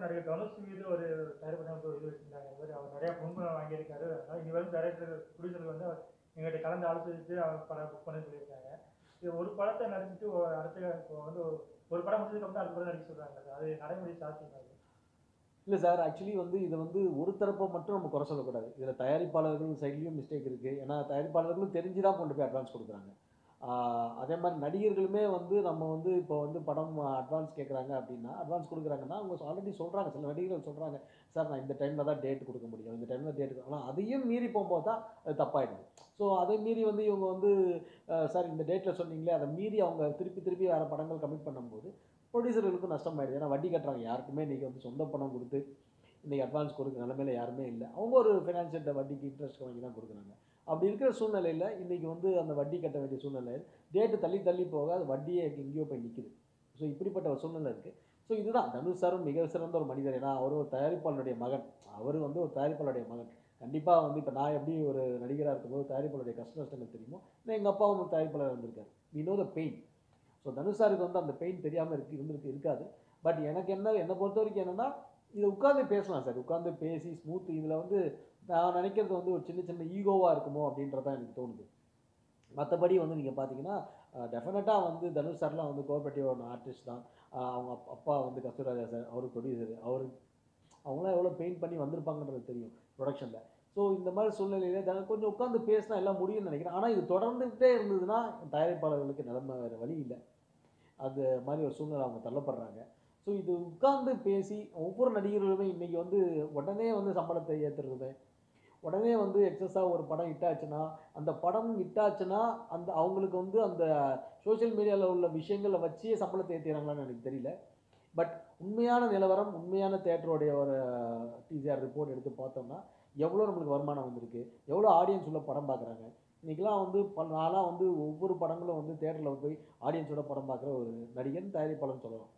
நடிகர் தனுஷ் மீது ஒரு தயாரிப்பு இது வச்சிருந்தாங்க. இந்த மாதிரி அவர் நிறைய முன்பணம் வாங்கியிருக்காரு. அதனால இனி வந்து டைரக்டர் ப்ரொடியூசர் வந்து எங்கள்கிட்ட கலந்து ஆலோசிச்சு அவர் படம் புக் பண்ணி சொல்லியிருக்காங்க. இது ஒரு படத்தை நடிச்சுட்டு அடுத்த வந்து ஒரு படம் முடிஞ்சதுக்கு அப்புறம் அடுத்த படம் நடிக்க சொல்றாங்க. அது நடைமுறை சாத்தியம். இல்லை சார், ஆக்சுவலி வந்து இதை வந்து ஒரு தரப்பை மட்டும் நம்ம குறை சொல்லக்கூடாது. இதில் தயாரிப்பாளர்கள் சைட்லேயும் மிஸ்டேக் இருக்குது. ஏன்னா தயாரிப்பாளர்களும் தெரிஞ்சு தான் கொண்டு போய் அட்வான்ஸ் கொடுக்குறாங்க. அதே மாதிரி நடிகர்களுமே வந்து நம்ம வந்து இப்போ வந்து படம் அட்வான்ஸ் கேட்குறாங்க அப்படின்னா, அட்வான்ஸ் கொடுக்குறாங்கன்னா அவங்க ஆல்ரெடி சொல்கிறாங்க. சில நடிகர்கள் சொல்கிறாங்க, சார் நான் இந்த டைமில் தான் டேட் கொடுக்க முடியும், இந்த டைமில் டேட். ஆனால் அதையும் மீறி போகும்போது தான் அது தப்பாயிடுது. ஸோ அதை மீறி வந்து இவங்க வந்து சார் இந்த டேட்டில் சொன்னீங்களே, அதை மீறி அவங்க திருப்பி திருப்பி வேறு படங்கள் கமிட் பண்ணும்போது ப்ரொடியூசர்களுக்கும் நஷ்டமாயிடுது. ஏன்னா வட்டி கட்டுறாங்க. யாருக்குமே இன்றைக்கி வந்து சொந்த பணம் கொடுத்து இன்றைக்கி அட்வான்ஸ் கொடுக்குற நிலமையில யாருமே இல்லை. அவங்க ஒரு ஃபினான்ஷியல் வட்டிக்கு இன்ட்ரெஸ்ட் வாங்கி தான் கொடுக்குறாங்க. அப்படி இருக்கிற சூழ்நிலையில் இன்றைக்கி வந்து அந்த வட்டி கட்ட வேண்டிய சூழ்நிலையில் டேட்டு தள்ளி தள்ளி போக அது வட்டியே எங்கேயோ போய் நிற்கிது. ஸோ இப்படிப்பட்ட ஒரு சூழ்நிலை இருக்குது. ஸோ இதுதான் தனுஷ் சாரும் மிக சிறந்த ஒரு மனிதர். ஏன்னா அவர் ஒரு தயாரிப்பாளருடைய மகன். அவர் வந்து ஒரு தயாரிப்பாளருடைய மகன். கண்டிப்பாக வந்து இப்போ நான் எப்படி ஒரு நடிகராக இருக்கும்போது தயாரிப்பாளருடைய கஷ்டங்கள் தெரியுமோ, எங்கள் அப்பாவும் ஒரு தயாரிப்பாளர் இருந்திருக்காரு. We know the pain. So Dhanush சாருக்கு வந்து அந்த பெயின் தெரியாமல் இருக்காது. பட் எனக்கு என்னை பொறுத்த வரைக்கும் என்னென்னா, இதை உட்காந்து பேசலாம் சார். உட்காந்து பேசி ஸ்மூத். இதில் வந்து நான் நினைக்கிறது வந்து ஒரு சின்ன சின்ன ஈகோவாக இருக்குமோ அப்படின்றதான் எனக்கு தோணுது. மற்றபடி வந்து நீங்கள் பார்த்தீங்கன்னா டெஃபினட்டாக வந்து தனுஷ் சார்லாம் வந்து கோஆப்ரேட்டிவ் ஒரு ஆர்டிஸ்ட் தான். அவங்க அப்பா வந்து கஸ்தூராஜா சார், அவர் ப்ரொடியூசர். அவங்களாம் எவ்வளோ பெயிண்ட் பண்ணி வந்திருப்பாங்கன்றது தெரியும் ப்ரொடக்ஷனில். ஸோ இந்த மாதிரி சூழ்நிலையிலே கொஞ்சம் உட்காந்து பேசினா எல்லாம் முடியும்னு நினைக்கிறேன். ஆனால் இது தொடர்ந்துகிட்டே இருந்ததுன்னா தயாரிப்பாளர்களுக்கு நிலைமை வேறு வழி இல்லை. அது மாதிரி ஒரு சூழ்நிலை அவங்க தள்ளப்படுறாங்க. ஸோ இது உட்கார்ந்து பேசி ஒவ்வொரு நடிகர்களுமே இன்றைக்கி வந்து உடனே வந்து சம்பளத்தை ஏற்றுறது, உடனே வந்து எக்ஸஸாக ஒரு படம் ஹிட் ஆச்சுன்னா, அந்த படம் ஹிட் ஆச்சுன்னா அந்த அவங்களுக்கு வந்து அந்த சோஷியல் மீடியாவில் உள்ள விஷயங்களை வச்சே சம்பளத்தை ஏற்றிடுறாங்களான்னு எனக்கு தெரியல. பட் உண்மையான நிலவரம், உண்மையான தேட்டருடைய ஒரு டிசிஆர் ரிப்போர்ட் எடுத்து பார்த்தோம்னா எவ்வளோ நம்மளுக்கு வருமானம் வந்திருக்கு, எவ்வளோ ஆடியன்ஸ் உள்ள படம் பார்க்குறாங்க. இன்றைக்கெலாம் வந்து நான்லாம் வந்து ஒவ்வொரு படங்களும் வந்து தேட்டரில் போய் ஆடியன்ஸோட படம் பார்க்குற ஒரு நடிகன், தயாரிப்பாளர்னு சொல்லலாம்.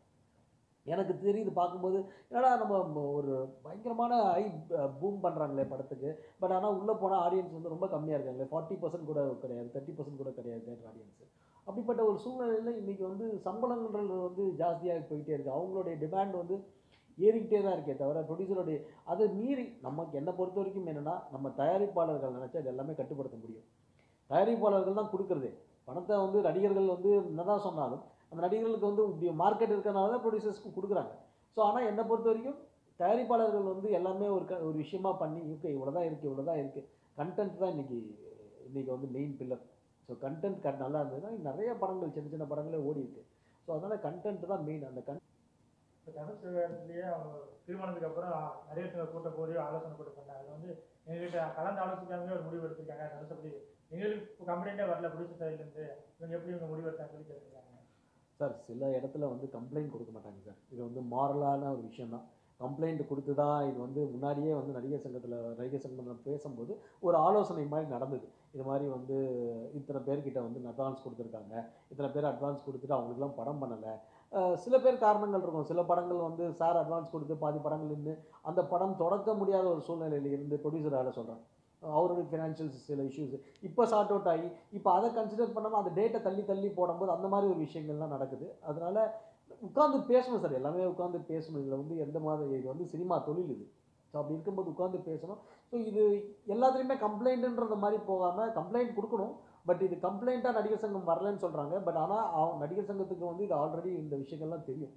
எனக்கு தெரியுது பார்க்கும்போது, என்னடா நம்ம ஒரு பயங்கரமான பூம் பண்ணுறாங்களே படத்துக்கு. பட் ஆனால் உள்ளே போனால் ஆடியன்ஸ் வந்து ரொம்ப கம்மியாக இருக்காங்களே. 40% கூட கிடையாது, 30% கூட கிடையாது தேட்டர் ஆடியன்ஸு. அப்படிப்பட்ட ஒரு சூழ்நிலையில் இன்றைக்கி வந்து சம்பளங்கள் வந்து ஜாஸ்தியாக போயிட்டே இருக்குது. அவங்களுடைய டிமாண்ட் வந்து ஏறிக்கிட்டே தான் இருக்கே தவிர ப்ரொடியூசருடைய அதை மீறி நமக்கு என்னை பொறுத்த வரைக்கும் என்னென்னா, நம்ம தயாரிப்பாளர்கள் நினச்சா இது எல்லாமே கட்டுப்படுத்த முடியும். தயாரிப்பாளர்கள் தான் கொடுக்குறதே பணத்தை. வந்து நடிகர்கள் வந்து என்னதான் சொன்னாலும் அந்த நடிகர்களுக்கு வந்து இப்படி மார்க்கெட் இருக்கிறனால தான் ப்ரொடியூசர்ஸ்க்கு கொடுக்குறாங்க. ஸோ ஆனால் என்னை பொறுத்த வரைக்கும் தயாரிப்பாளர்கள் வந்து எல்லாமே ஒரு விஷயமா பண்ணி இவ்வளோ தான் இருக்குது. கண்டென்ட் தான் இன்றைக்கி வந்து மெயின் பில்லர். ஸோ கண்டென்ட் நல்லா இருந்ததுன்னா நிறைய படங்கள் சின்ன சின்ன படங்களே ஓடி இருக்குது. ஸோ அதனால் கண்டென்ட் தான் மெயின். அந்த தனுஷ் இடத்துலயே அவங்க திருமணத்துக்கு அப்புறம் நிறைய கூட்டம் போய் ஆலோசனை கூட பண்ணாங்க. அது வந்து எங்ககிட்ட கலந்து ஆலோசிக்காமலே ஒரு முடிவு எடுத்திருக்காங்க. தனுஷ் அப்படி எங்களுக்கு கம்ப்ளைண்டே வரல ப்ரொடியூசர் சைட்லேருந்து, இவங்க எப்படி இவங்க முடிவு எடுத்தாங்க சொல்லி கேட்டிருக்காங்க. சார் சில இடத்துல வந்து கம்ப்ளைண்ட் கொடுக்க மாட்டாங்க சார். இது வந்து மாரலான ஒரு விஷயம் தான். கம்ப்ளைண்ட் கொடுத்து தான் இது வந்து முன்னாடியே வந்து நடிகர் சங்கம் பேசும்போது ஒரு ஆலோசனை மாதிரி நடந்தது. இது மாதிரி வந்து இத்தனை பேர்கிட்ட வந்து அட்வான்ஸ் கொடுத்துருக்காங்க, இத்தனை பேர் அட்வான்ஸ் கொடுத்துட்டு அவங்களுக்குலாம் படம் பண்ணலை. சில பேர் காரணங்கள் இருக்கும். சில படங்கள் வந்து சார் அட்வான்ஸ் கொடுத்து பாதி படங்கள் இருந்து அந்த படம் தொடக்க முடியாத ஒரு சூழ்நிலையில் இருந்து ப்ரொடியூசரால் சொல்கிறேன், அவருடைய ஃபினான்ஷியல் சில இஷ்யூஸ் இப்போ சார்ட் அவுட் ஆகி இப்போ அதை கன்சிடர் பண்ணாமல் அந்த டேட்டை தள்ளி தள்ளி போடும்போது அந்த மாதிரி ஒரு விஷயங்கள்லாம் நடக்குது. அதனால் உட்காந்து பேசணும் சார். எல்லாமே உட்காந்து பேசணும். இதில் வந்து எந்த மாதிரி இது வந்து சினிமா தொழில் இது. ஸோ அப்படி இருக்கும்போது உட்காந்து பேசணும். ஸோ இது எல்லாத்துலேயுமே கம்ப்ளைண்ட்டுன்ற மாதிரி போகாமல் கம்ப்ளைண்ட் கொடுக்கணும். பட் இது கம்ப்ளைண்ட்டாக நடிகர் சங்கம் வரலன்னு சொல்கிறாங்க. பட் ஆனால் நடிகர் சங்கத்துக்கு வந்து இது ஆல்ரெடி இந்த விஷயங்கள்லாம் தெரியும்,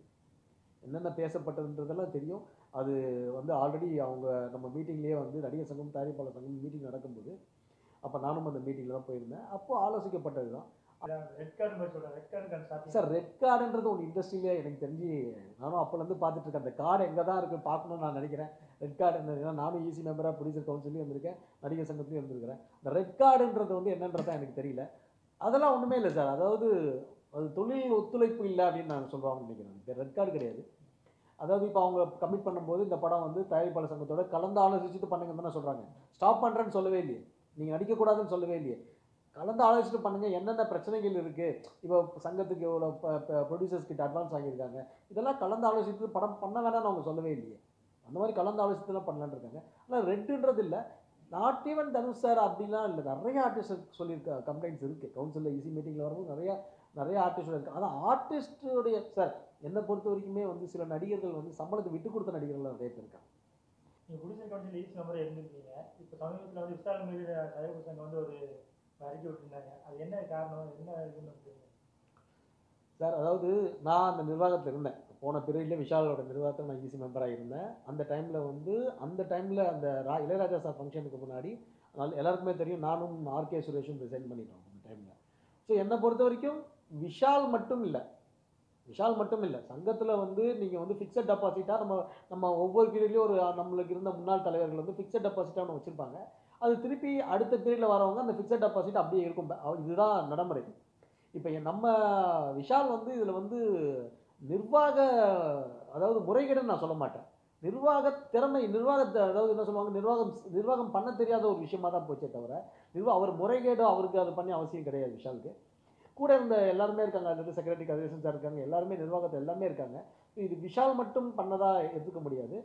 என்னென்ன பேசப்பட்டதுன்றதெல்லாம் தெரியும். அது வந்து ஆல்ரெடி அவங்க நம்ம மீட்டிங்லேயே வந்து நடிகர் சங்கம் தயாரிப்பாளர் சங்கம் மீட்டிங் நடக்கும்போது அப்போ நானும் அந்த மீட்டிங்கில் தான் போயிருந்தேன். அப்போது ஆலோசிக்கப்பட்டது தான் சார். ரெட் கார்டுன்றது ஒன்று இண்டஸ்ட்ரியிலே எனக்கு தெரிஞ்சு நானும் அப்போலேருந்து பார்த்துட்ருக்கேன். அந்த கார்டு எங்கே தான் இருக்குது பார்க்கணுன்னு நான் நினைக்கிறேன். ரெட் கார்டு ஏன்னா நானும் ஈசி மெம்பராக ப்ரொடியூசர் கவுன்சிலையும் இருந்திருக்கேன், நடிகர் சங்கத்துலையும் இருந்திருக்கிறேன். இந்த ரெட் கார்டுன்றது வந்து என்னன்றதான் எனக்கு தெரியல. அதெல்லாம் ஒன்றுமே இல்லை சார். அதாவது அது தொழில் ஒத்துழைப்பு இல்லை அப்படின்னு நான் சொல்லுவாங்கன்னு நினைக்கிறேன். ரெட் கார்டு கிடையாது. அதாவது இப்போ அவங்க கமிட் பண்ணும்போது இந்த படம் வந்து தயாரிப்பாளர் சங்கத்தோட கலந்து ஆலோசிச்சுட்டு பண்ணுங்கன்னு தானே சொல்கிறாங்க. ஸ்டாப் பண்ணுறேன்னு சொல்லவே இல்லையே, நீங்கள் நடிக்கக்கூடாதுன்னு சொல்லவே இல்லையே. கலந்து ஆலோசிச்சுட்டு பண்ணுங்கள். என்னென்ன பிரச்சனைகள் இருக்குது, இப்போ சங்கத்துக்கு எவ்வளோ ப்ரொடியூசர்ஸ் கிட்ட அட்வான்ஸ் வாங்கியிருக்காங்க, இதெல்லாம் கலந்து ஆலோசித்து படம் பண்ண வேணாம்னு அவங்க சொல்லவே இல்லையே. அந்த மாதிரி கலந்து ஆலோசித்துலாம் பண்ணலான்னு இருக்காங்க. ஆனால் ரெட்டுன்றது இல்லை. நாட் ஈவன் தனுஷ் சார் அப்படிலாம் இல்லை. நிறைய ஆர்டிஸ்ட் சொல்லியிருக்க கம்ப்ளைண்ட்ஸ் இருக்குது. கவுன்சிலில் ஈஸி மீட்டிங்கில் வரும்போது நிறையா நிறைய ஆர்டிஸ்டோட இருக்கு. அதான் ஆர்டிஸ்டோடைய சார் என்னை பொறுத்த வரைக்குமே வந்து சில நடிகர்கள் வந்து சம்பளத்தை விட்டு கொடுத்த நடிகர்கள் நிறைய பேர் இருக்காங்க. நீங்கள் ப்ரொடியூசர் கவுன்சில் ஈஸ்ட் மெம்பராக இருந்திருக்கீங்க. இப்போ சமீபத்தில் வந்து விசாரணை மீது தயாரிப்பு சங்கம் வந்து ஒரு அறிக்கை விட்டுருந்தாங்க. அது என்ன காரணம், என்ன இதுன்னு சொல்லுங்க சார். அதாவது நான் அந்த நிர்வாகத்தில் இருந்தேன். போன பீரியடில் விஷாலோட நிர்வாகத்தில் நான் ஈசி மெம்பராக இருந்தேன். அந்த டைமில் அந்த இளையராஜா சார் ஃபங்க்ஷனுக்கு முன்னாடி எல்லாருக்குமே தெரியும், நானும் ஆர்கே சுரேஷும் ரிசைன் பண்ணிட்டோம் அந்த டைமில். ஸோ என்னை பொறுத்த வரைக்கும் விஷால் மட்டும் இல்லை சங்கத்தில் வந்து நீங்கள் வந்து ஃபிக்ஸட் டெபாசிட்டாக நம்ம ஒவ்வொரு பீரியட்லேயும் ஒரு நம்மளுக்கு இருந்த முன்னாள் தலைவர்கள் வந்து ஃபிக்ஸட் டெபாசிட்டாக ஒன்று வச்சுருப்பாங்க. அது திருப்பி அடுத்த பீரியடில் வரவங்க அந்த ஃபிக்ஸட் டெபாசிட் அப்படியே இருக்கும். இதுதான் நடைமுறை. இப்போ நம்ம விஷால் வந்து இதில் வந்து நிர்வாக அதாவது முறைகேடுன்னு நான் சொல்ல மாட்டேன். நிர்வாகத்தை அதாவது என்ன சொல்லுவாங்க, நிர்வாகம் பண்ண தெரியாத ஒரு விஷயமா தான் போச்சே தவிர அவர் முறைகேடோ அவருக்கு அது பண்ணி அவசியம் கிடையாது. விஷாலுக்கு கூட இருந்த எல்லாருமே இருக்காங்க. அது செக்ரட்டரி கதிரேசன் சார் இருக்காங்க, எல்லாருமே நிர்வாகத்தை எல்லாமே இருக்காங்க. இது விஷால் மட்டும் பண்ணதா எடுத்துக்க முடியாது.